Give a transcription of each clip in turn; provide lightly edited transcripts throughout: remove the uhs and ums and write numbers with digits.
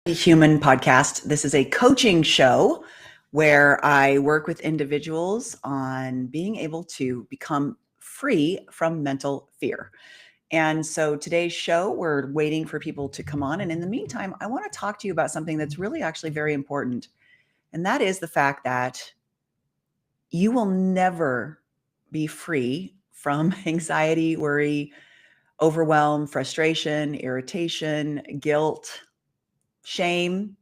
Human podcast. This is a coaching show where I work with individuals on being able to become free from mental fear. And so today's show, we're waiting for people to come on. And in the meantime, I want to talk to you about something that's really actually very important. And that is the fact that you will never be free from anxiety, worry, overwhelm, frustration, irritation, guilt, shame,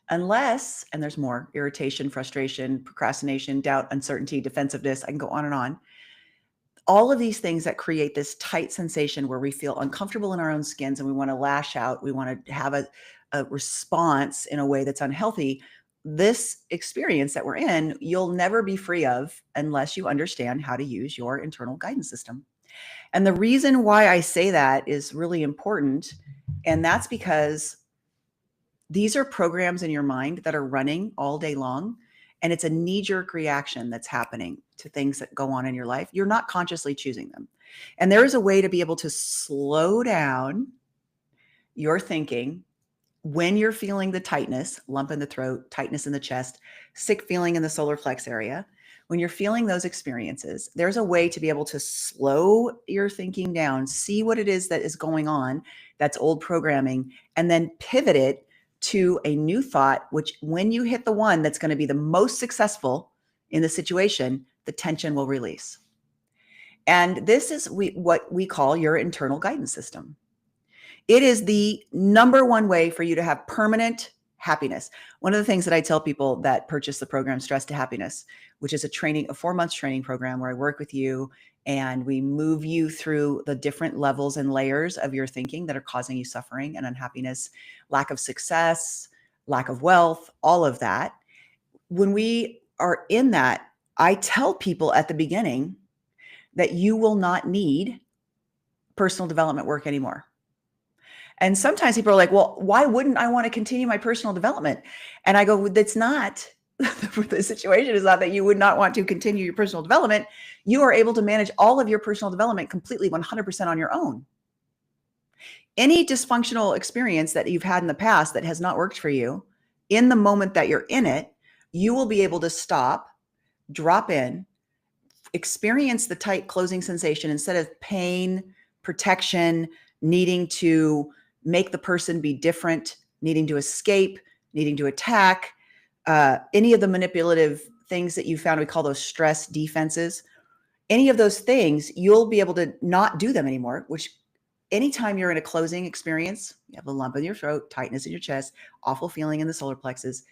unless, and there's more, irritation, frustration, procrastination, doubt, uncertainty, defensiveness, I can go on and on. All of these things that create this tight sensation where we feel uncomfortable in our own skins and we want to lash out, we want to have a response in a way that's unhealthy. This experience that we're in, you'll never be free of unless you understand how to use your internal guidance system. And the reason why I say that is really important. And that's because these are programs in your mind that are running all day long, and it's a knee-jerk reaction that's happening to things that go on in your life. You're not consciously choosing them. And there is a way to be able to slow down your thinking when you're feeling the tightness, lump in the throat, tightness in the chest, sick feeling in the solar plex area. When you're feeling those experiences, there's a way to be able to slow your thinking down, see what it is that is going on, that's old programming, and then pivot it to a new thought, which when you hit the one that's going to be the most successful in the situation, the tension will release. And this is what we call your internal guidance system. It is the number one way for you to have permanent happiness. One of the things that I tell people that purchase the program Stress to Happiness, which is a 4-month training program where I work with you and we move you through the different levels and layers of your thinking that are causing you suffering and unhappiness, lack of success, lack of wealth, all of that. When we are in that, I tell people at the beginning that you will not need personal development work anymore. And sometimes people are like, well, why wouldn't I want to continue my personal development? And I go, that's not, the situation is not that you would not want to continue your personal development. You are able to manage all of your personal development completely 100% on your own. Any dysfunctional experience that you've had in the past that has not worked for you, in the moment that you're in it, you will be able to stop, drop in, experience the tight closing sensation instead of pain, protection, needing to make the person be different, needing to escape, needing to attack, any of the manipulative things that you found, we call those stress defenses. Any of those things, you'll be able to not do them anymore, which anytime you're in a closing experience, you have a lump in your throat, tightness in your chest, awful feeling in the solar plexus,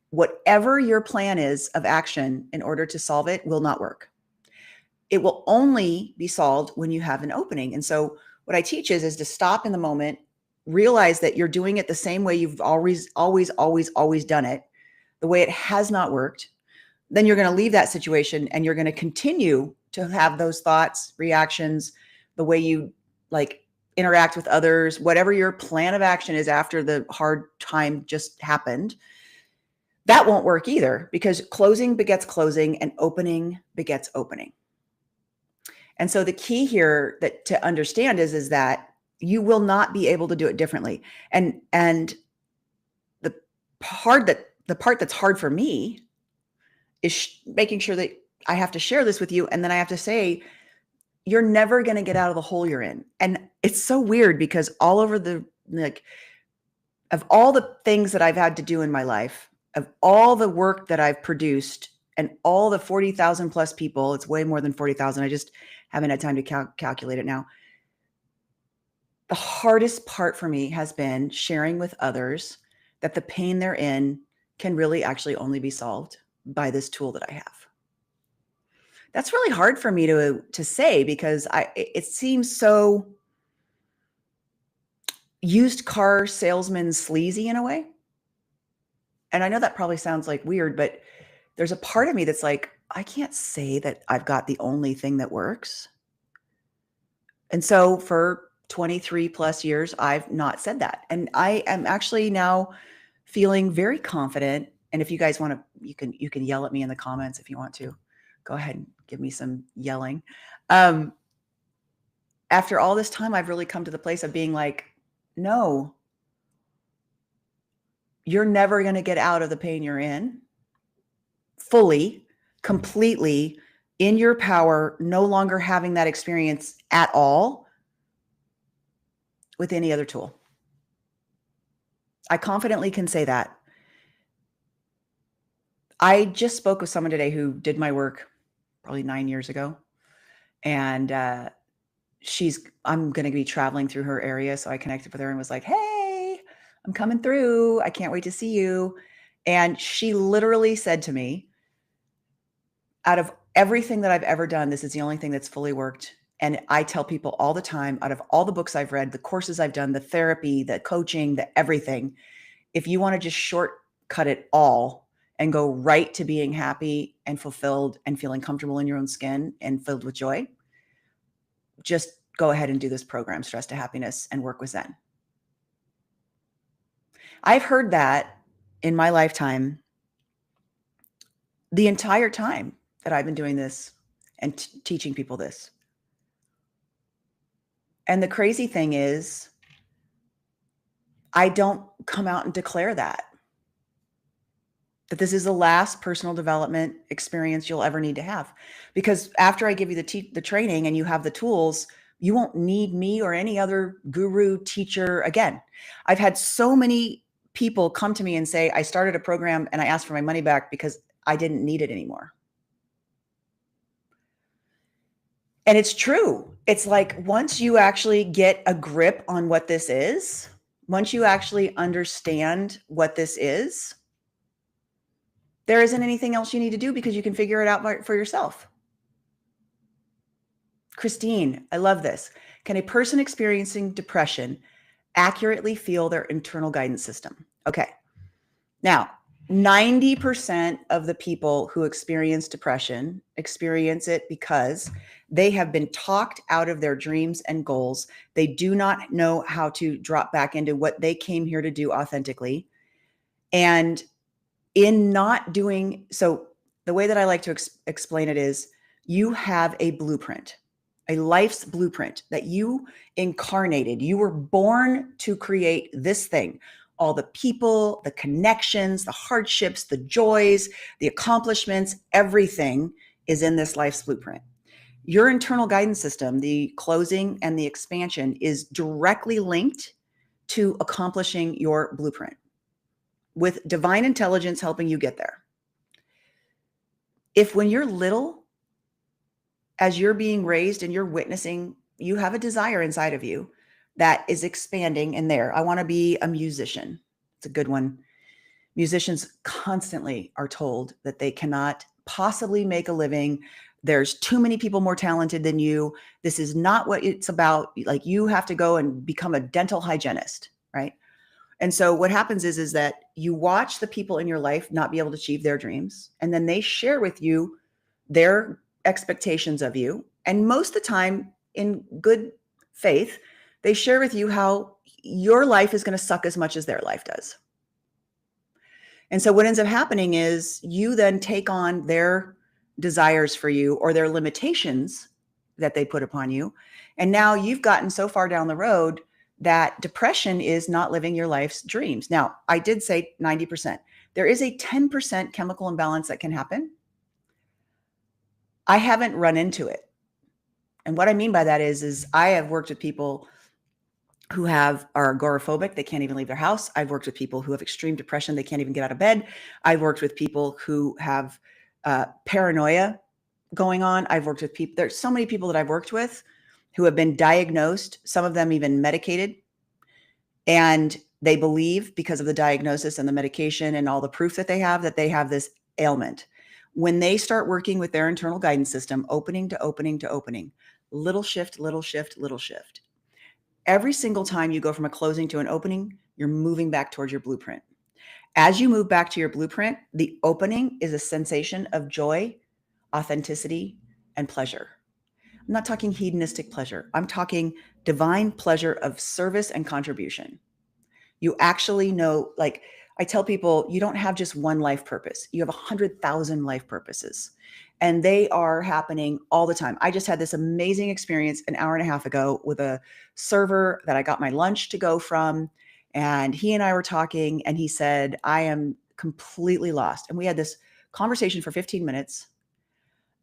whatever your plan is of action in order to solve it will not work. It will only be solved when you have an opening. And so what I teach is to stop in the moment, realize that you're doing it the same way you've always done it, the way it has not worked. Then you're going to leave that situation and you're going to continue to have those thoughts, reactions, the way you interact with others, whatever your plan of action is after the hard time just happened. That won't work either, because closing begets closing and opening begets opening. And so the key here that to understand is that you will not be able to do it differently. And the part that's hard for me is making sure that I have to share this with you, and then I have to say, you're never going to get out of the hole you're in. And it's so weird because all over of all the things that I've had to do in my life, of all the work that I've produced, and all the 40,000 plus people, it's way more than 40,000. I just haven't had time to calculate it now. The hardest part for me has been sharing with others that the pain they're in can really actually only be solved by this tool that I have. That's really hard for me to say because it seems so used car salesman sleazy in a way. And I know that probably sounds like weird, but there's a part of me that's like, I can't say that I've got the only thing that works. And so for 23 plus years, I've not said that. And I am actually now feeling very confident. And if you guys want to, you can yell at me in the comments if you want to. Go ahead and give me some yelling. After all this time, I've really come to the place of being like, no, you're never going to get out of the pain you're in fully, completely in your power, no longer having that experience at all with any other tool. I confidently can say that. I just spoke with someone today who did my work probably 9 years ago. And I'm going to be traveling through her area. So I connected with her and was like, hey, I'm coming through. I can't wait to see you. And she literally said to me, out of everything that I've ever done, this is the only thing that's fully worked. And I tell people all the time, out of all the books I've read, the courses I've done, the therapy, the coaching, the everything, if you want to just shortcut it all and go right to being happy and fulfilled and feeling comfortable in your own skin and filled with joy, just go ahead and do this program, Stress to Happiness, and work with Zen. I've heard that in my lifetime, the entire time that I've been doing this and teaching people this. And the crazy thing is, I don't come out and declare that this is the last personal development experience you'll ever need to have. Because after I give you the training and you have the tools, you won't need me or any other guru teacher again. I've had so many people come to me and say, I started a program and I asked for my money back because I didn't need it anymore. And it's true. It's like, once you actually get a grip on what this is, once you actually understand what this is, there isn't anything else you need to do because you can figure it out for yourself. Christine, I love this. Can a person experiencing depression accurately feel their internal guidance system? Okay. Now, 90% of the people who experience depression experience it because they have been talked out of their dreams and goals. They do not know how to drop back into what they came here to do authentically. And in not doing so, the way that I like to explain it is, you have a blueprint, a life's blueprint that you incarnated. You were born to create this thing. All the people, the connections, the hardships, the joys, the accomplishments, everything is in this life's blueprint. Your internal guidance system, the closing and the expansion, is directly linked to accomplishing your blueprint, with divine intelligence helping you get there. If when you're little, as you're being raised and you're witnessing, you have a desire inside of you that is expanding in there. I want to be a musician. It's a good one. Musicians constantly are told that they cannot possibly make a living. There's too many people more talented than you. This is not what it's about. Like, you have to go and become a dental hygienist, right? And so what happens is that you watch the people in your life not be able to achieve their dreams, and then they share with you their expectations of you. And most of the time, in good faith, they share with you how your life is going to suck as much as their life does. And so what ends up happening is you then take on their desires for you, or their limitations that they put upon you. And now you've gotten so far down the road that depression is not living your life's dreams. Now, I did say 90%. There is a 10% chemical imbalance that can happen. I haven't run into it. And what I mean by that is I have worked with people who are agoraphobic. They can't even leave their house. I've worked with people who have extreme depression. They can't even get out of bed. I've worked with people who have paranoia going on. I've worked with people. There's so many people that I've worked with who have been diagnosed, some of them even medicated, and they believe, because of the diagnosis and the medication and all the proof that they have this ailment. When they start working with their internal guidance system, opening to opening to opening, little shift, little shift, little shift. Every single time you go from a closing to an opening, you're moving back towards your blueprint. As you move back to your blueprint, the opening is a sensation of joy, authenticity, and pleasure. I'm not talking hedonistic pleasure. I'm talking divine pleasure of service and contribution. You actually know, like I tell people, you don't have just one life purpose. You have 100,000 life purposes, and they are happening all the time. I just had this amazing experience an hour and a half ago with a server that I got my lunch to go from. And he and I were talking, and he said, I am completely lost. And we had this conversation for 15 minutes.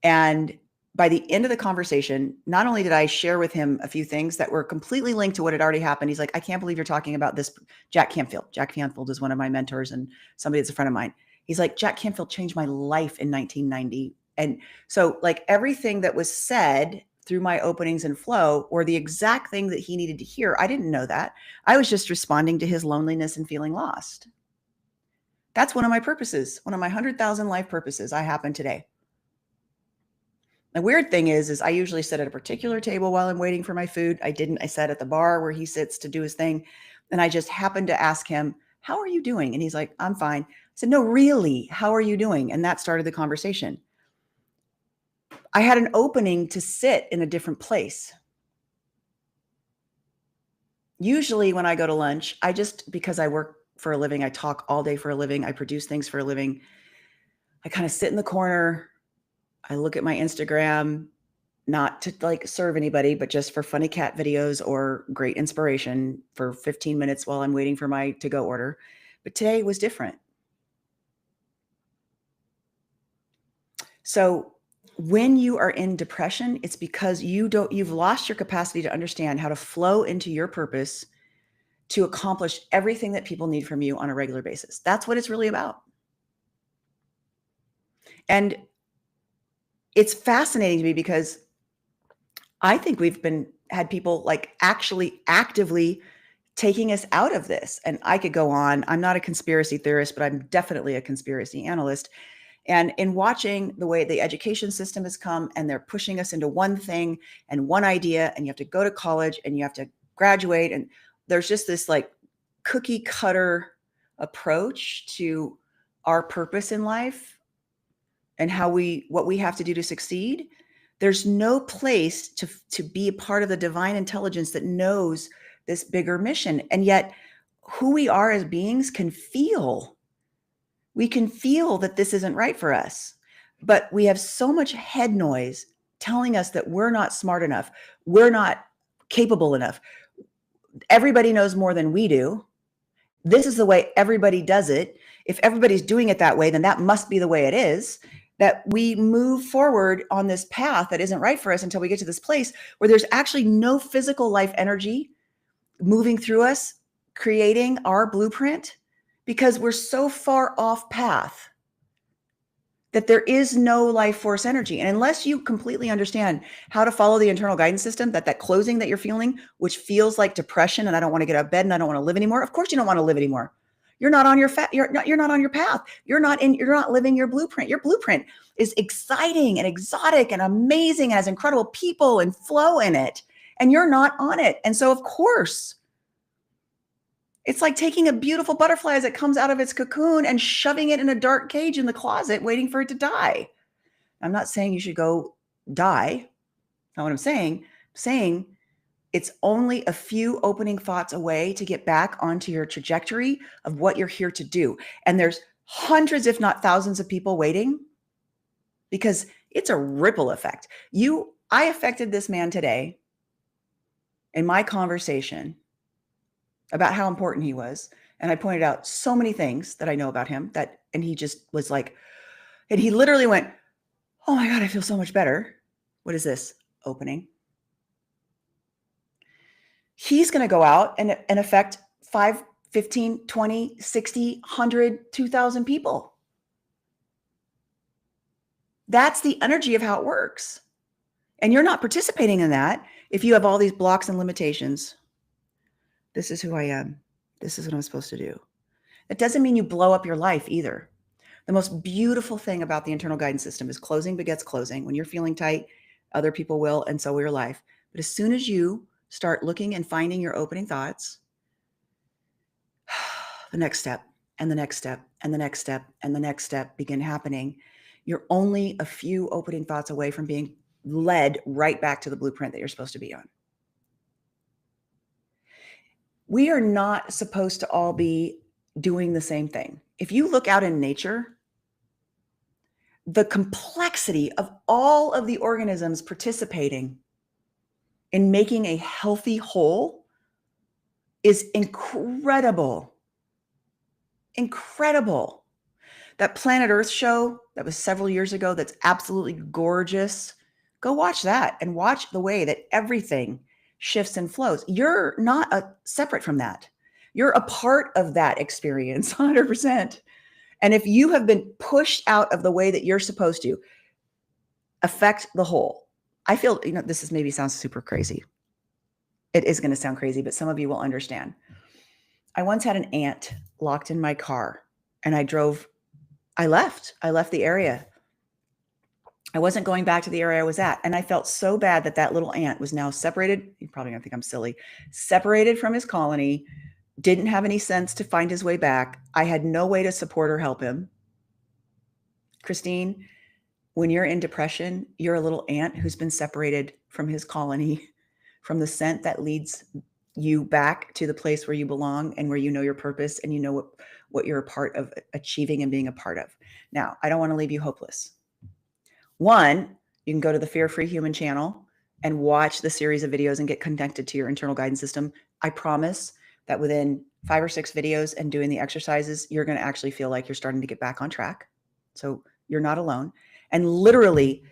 And by the end of the conversation, not only did I share with him a few things that were completely linked to what had already happened. He's like, I can't believe you're talking about this. Jack Canfield. Jack Canfield is one of my mentors and somebody that's a friend of mine. He's like, Jack Canfield changed my life in 1990. And so like everything that was said through my openings and flow were the exact thing that he needed to hear. I didn't know that. I was just responding to his loneliness and feeling lost. That's one of my purposes, one of my 100,000 life purposes I happen today. The weird thing is I usually sit at a particular table while I'm waiting for my food. I didn't. I sat at the bar where he sits to do his thing. And I just happened to ask him, how are you doing? And he's like, I'm fine. I said, no, really, how are you doing? And that started the conversation. I had an opening to sit in a different place. Usually when I go to lunch, because I work for a living, I talk all day for a living, I produce things for a living. I kind of sit in the corner. I look at my Instagram, not to like serve anybody, but just for funny cat videos or great inspiration for 15 minutes while I'm waiting for my to-go order. But today was different. So when you are in depression, it's because you've lost your capacity to understand how to flow into your purpose to accomplish everything that people need from you on a regular basis. That's what it's really about. And it's fascinating to me because I think we've had people like actually actively taking us out of this. And I could go on. I'm not a conspiracy theorist, but I'm definitely a conspiracy analyst. And in watching the way the education system has come and they're pushing us into one thing and one idea, and you have to go to college and you have to graduate. And there's just this like cookie cutter approach to our purpose in life and what we have to do to succeed. There's no place to be a part of the divine intelligence that knows this bigger mission. And yet who we are as beings we can feel that this isn't right for us, but we have so much head noise telling us that we're not smart enough. We're not capable enough. Everybody knows more than we do. This is the way everybody does it. If everybody's doing it that way, then that must be the way it is. That we move forward on this path that isn't right for us until we get to this place where there's actually no physical life energy moving through us, creating our blueprint, because we're so far off path that there is no life force energy. And unless you completely understand how to follow the internal guidance system, that closing that you're feeling, which feels like depression and I don't want to get out of bed and I don't want to live anymore. Of course you don't want to live anymore. You're not on your you're not on your path. You're not living your blueprint. Your blueprint is exciting and exotic and amazing and has incredible people and flow in it. And you're not on it. And so of course, it's like taking a beautiful butterfly as it comes out of its cocoon and shoving it in a dark cage in the closet, waiting for it to die. I'm not saying you should go die. That's not what I'm saying. I'm saying it's only a few opening thoughts away to get back onto your trajectory of what you're here to do. And there's hundreds, if not thousands of people waiting because it's a ripple effect. I affected this man today in my conversation about how important he was. And I pointed out so many things that I know about him and he just was like, and he literally went, oh my God, I feel so much better. What is this? Opening. He's going to go out and affect 5, 15, 20, 60, 100, 2,000 people. That's the energy of how it works. And you're not participating in that if you have all these blocks and limitations. This is who I am. This is what I'm supposed to do. It doesn't mean you blow up your life either. The most beautiful thing about the internal guidance system is closing begets closing. When you're feeling tight, other people will, and so will your life. But as soon as you start looking and finding your opening thoughts, the next step and the next step and the next step and the next step begin happening. You're only a few opening thoughts away from being led right back to the blueprint that you're supposed to be on. We are not supposed to all be doing the same thing. If you look out in nature, the complexity of all of the organisms participating in making a healthy whole is incredible. Incredible. That Planet Earth show that was several years ago, that's absolutely gorgeous. Go watch that and watch the way that everything shifts and flows. You're not separate from that. You're a part of that experience, 100%. And if you have been pushed out of the way that you're supposed to, affect the whole. I feel, this is maybe sounds super crazy. It is going to sound crazy, but some of you will understand. I once had an ant locked in my car and I left the area. I wasn't going back to the area I was at. And I felt so bad that little ant was now separated. You're probably gonna think I'm silly. Separated from his colony, didn't have any sense to find his way back. I had no way to support or help him. Christine, when you're in depression, you're a little ant who's been separated from his colony, from the scent that leads you back to the place where you belong and where you know your purpose and you know what you're a part of achieving and being a part of. Now, I don't want to leave you hopeless. One, you can go to the Fear Free Human channel and watch the series of videos and get connected to your internal guidance system. I promise that within 5 or 6 videos and doing the exercises, you're going to actually feel like you're starting to get back on track. So you're not alone. And literally,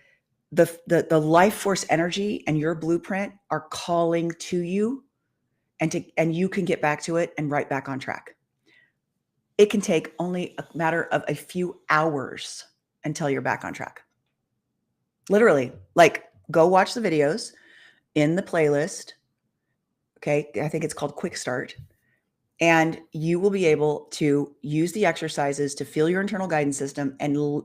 the life force energy and your blueprint are calling to you, and you can get back to it and right back on track. It can take only a matter of a few hours until you're back on track. Literally, like, go watch the videos in the playlist. Okay. I think it's called Quick Start. And you will be able to use the exercises to feel your internal guidance system. And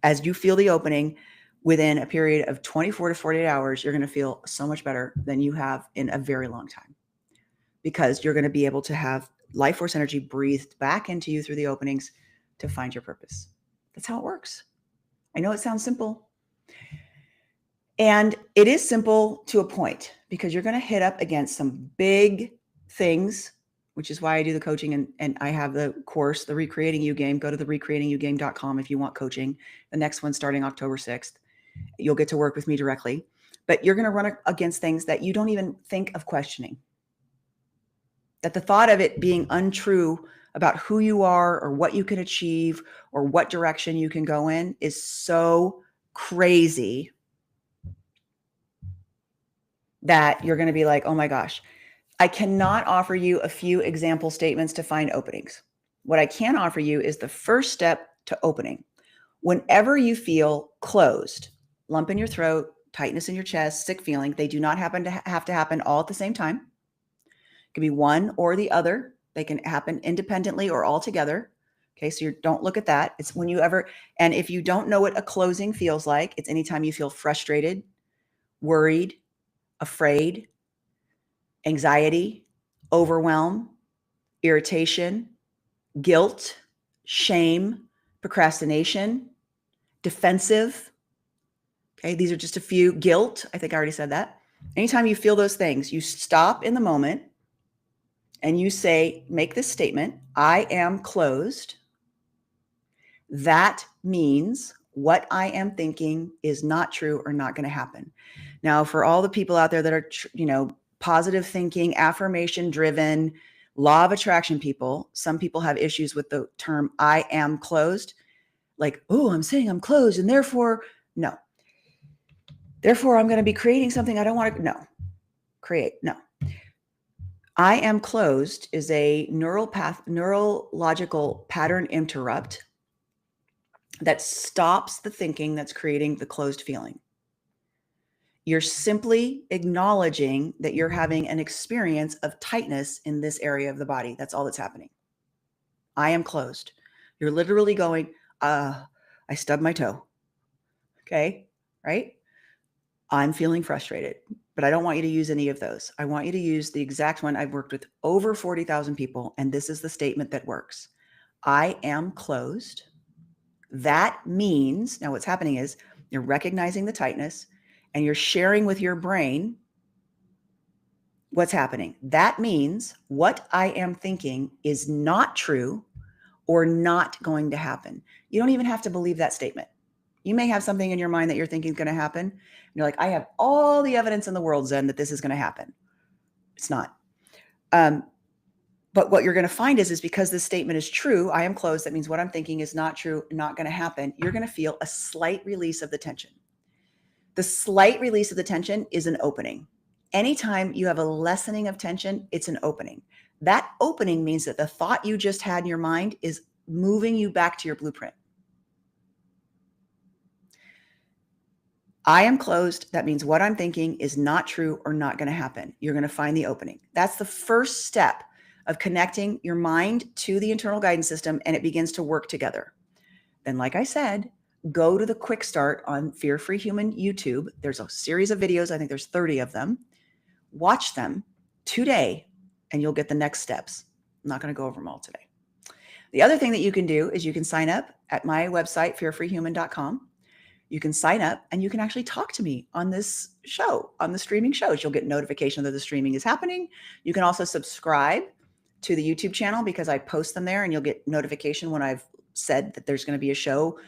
as you feel the opening, within a period of 24 to 48 hours, you're going to feel so much better than you have in a very long time, because you're going to be able to have life force energy breathed back into you through the openings to find your purpose. That's how it works. I know it sounds simple. And it is simple to a point, because you're going to hit up against some big things, which is why I do the coaching, and I have the course, the Recreating You Game. Go to the recreatingyou-game.com if you want coaching. The next one starting October 6th. You'll get to work with me directly, but you're going to run against things that you don't even think of questioning. That the thought of it being untrue about who you are or what you can achieve or what direction you can go in is so crazy that you're going to be like, oh my gosh, I cannot offer you a few example statements to find openings. What I can offer you is the first step to opening. Whenever you feel closed, lump in your throat, tightness in your chest, sick feeling, they do not have to happen all at the same time. It can be one or the other. They can happen independently or all together. Okay, so don't look at that. It's when you ever, and if you don't know what a closing feels like, it's anytime you feel frustrated, worried, afraid, anxiety, overwhelm, irritation, guilt, shame, procrastination, defensive. Okay, these are just a few. Guilt, I think I already said that. Anytime you feel those things, you stop in the moment and you say, make this statement, I am closed. That means what I am thinking is not true or not going to happen. Now, for all the people out there that are, positive thinking, affirmation driven, law of attraction people, some people have issues with the term I am closed. Like, oh, I'm saying I'm closed and therefore, no. Therefore, I'm going to be creating something I don't want to, no. I am closed is a neurological pattern interrupt that stops the thinking that's creating the closed feeling. You're simply acknowledging that you're having an experience of tightness in this area of the body. That's all that's happening. I am closed. You're literally going, I stubbed my toe. Okay, right? I'm feeling frustrated, but I don't want you to use any of those. I want you to use the exact one. I've worked with over 40,000 people, and this is the statement that works. I am closed. That means, now what's happening is you're recognizing the tightness and you're sharing with your brain what's happening. That means what I am thinking is not true or not going to happen. You don't even have to believe that statement. You may have something in your mind that you're thinking is going to happen. And you're like, I have all the evidence in the world, Zen, that this is going to happen. It's not. But what you're going to find is because this statement is true, I am closed. That means what I'm thinking is not true, not going to happen. You're going to feel a slight release of the tension. The slight release of the tension is an opening. Anytime you have a lessening of tension, it's an opening. That opening means that the thought you just had in your mind is moving you back to your blueprint. I am closed. That means what I'm thinking is not true or not going to happen. You're going to find the opening. That's the first step of connecting your mind to the internal guidance system, and it begins to work together. Then, like I said, go to the quick start on Fear Free Human YouTube. There's a series of videos. I think there's 30 of them. Watch them today and you'll get the next steps. I'm not going to go over them all today. The other thing that you can do is you can sign up at my website, fearfreehuman.com. You can sign up and you can actually talk to me on this show, on the streaming shows. You'll get notification that the streaming is happening. You can also subscribe to the YouTube channel because I post them there, and you'll get notification when I've said that there's going to be a show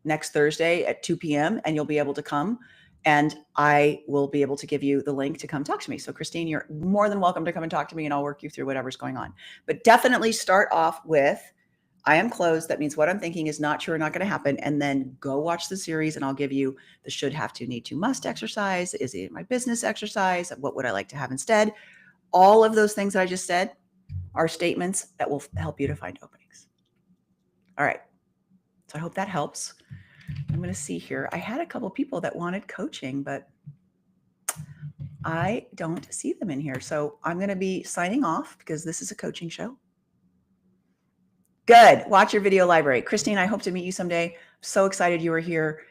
next Thursday at 2 p.m. and you'll be able to come, and I will be able to give you the link to come talk to me. So Christine, you're more than welcome to come and talk to me, and I'll work you through whatever's going on. But definitely start off with, I am closed. That means what I'm thinking is not true or not going to happen. And then go watch the series and I'll give you the should, have to, need to, must exercise. Is it my business exercise? What would I like to have instead? All of those things that I just said are statements that will help you to find openings. All right. So I hope that helps. I'm going to see here. I had a couple people that wanted coaching, but I don't see them in here. So I'm going to be signing off because this is a coaching show. Good. Watch your video library. Christine, I hope to meet you someday. I'm so excited you were here.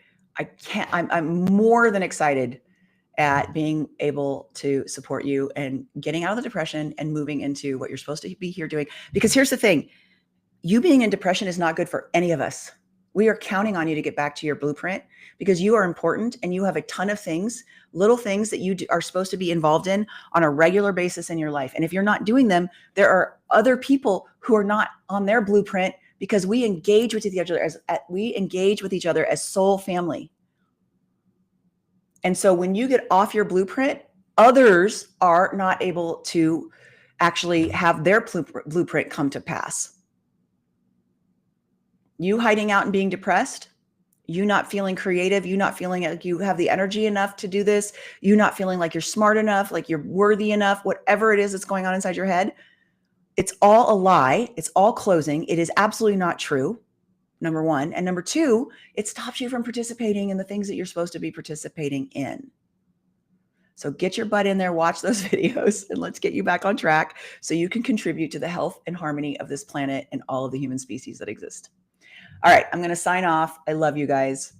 I'm more than excited at being able to support you and getting out of the depression and moving into what you're supposed to be here doing. Because here's the thing, you being in depression is not good for any of us. We are counting on you to get back to your blueprint because you are important and you have a ton of things, little things that you are supposed to be involved in on a regular basis in your life. And if you're not doing them, there are other people who are not on their blueprint because we engage with each other as soul family. And so when you get off your blueprint, others are not able to actually have their blueprint come to pass. You hiding out and being depressed, you not feeling creative, you not feeling like you have the energy enough to do this, you not feeling like you're smart enough, like you're worthy enough, whatever it is that's going on inside your head, it's all a lie. It's all closing. It is absolutely not true, number one. And number two, it stops you from participating in the things that you're supposed to be participating in. So get your butt in there, watch those videos, and let's get you back on track so you can contribute to the health and harmony of this planet and all of the human species that exist. All right, I'm going to sign off. I love you guys.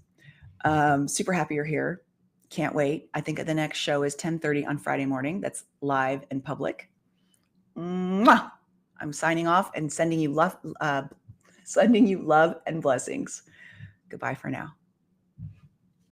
Super happy you're here. Can't wait. I think the next show is 10:30 on Friday morning. That's live and public. Mwah! I'm signing off and sending you love and blessings. Goodbye for now.